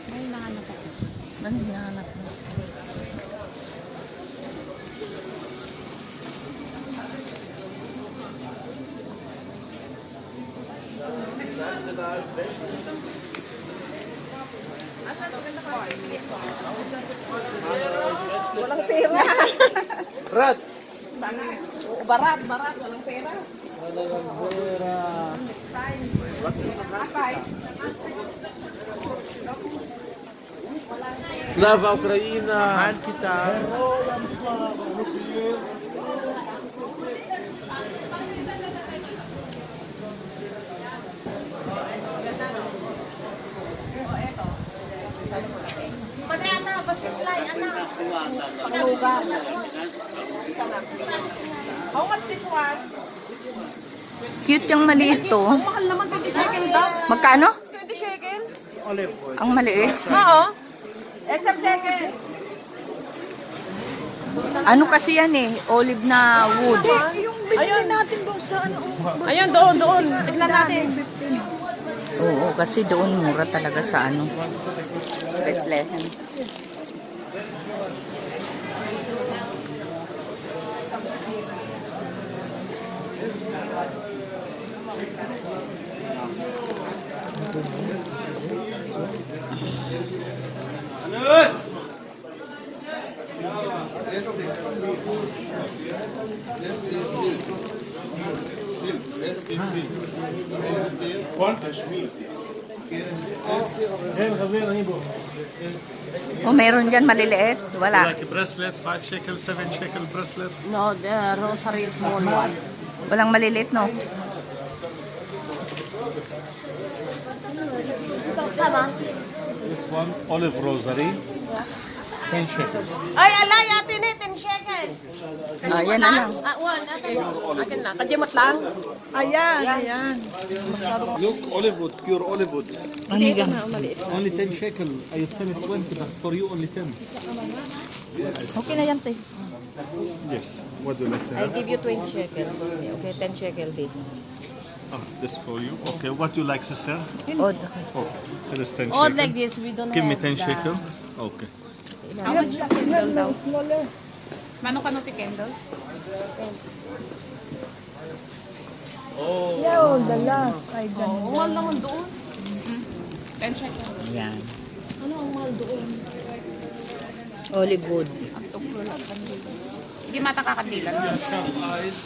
May hinahanap ako. Ano hinahanap mo? Walang pera. Rat! Oo, barat. Walang pera. Slava Ukraina! Mahal kita. Patay na, basiklay, anak. Panglugan. How much this one? Cute yung maliit to. Mahal naman 20 shekel daw. Magkano? 20 shekel? Ang maliit. Oo. Extra shekel. Ano kasi yan eh? Olive na wood. Ayun natin doon sa ano. Ayun, doon. Tignan natin. Oo, kasi doon mura talaga sa ano. Bethlehem. O meron dyan maliliit? Wala. Like a bracelet, 5 shekel, 7 shekel bracelet. No, the rosary small one. Walang maliliit, no? This one, olive rosary, 10 shekel. Ay, alay, atin eh, 10 shekel. Ayan na lang. One, atin na. Kajimot lang. Ayan. Look, olive wood, pure olive wood. Ano yan? Only 10 shekel. I sell it 20, but for you only 10. Okay na yan, te. Yes. What do you like to I have? give you 20 shekel. Okay, 10 shekel this. Oh, this for you. Okay, what do you like, sister? Odd. Oh, it is 10 All shekel. like this, we don't Give me have 10 the- shekel. Okay. How much candle daw? Mano ka no ti candle? Oh. Oo, mahal naman doon. 10 shekel. Ayan. Ano ang mahal doon? Olive wood. Hindi mata kakadilan. Some eyes.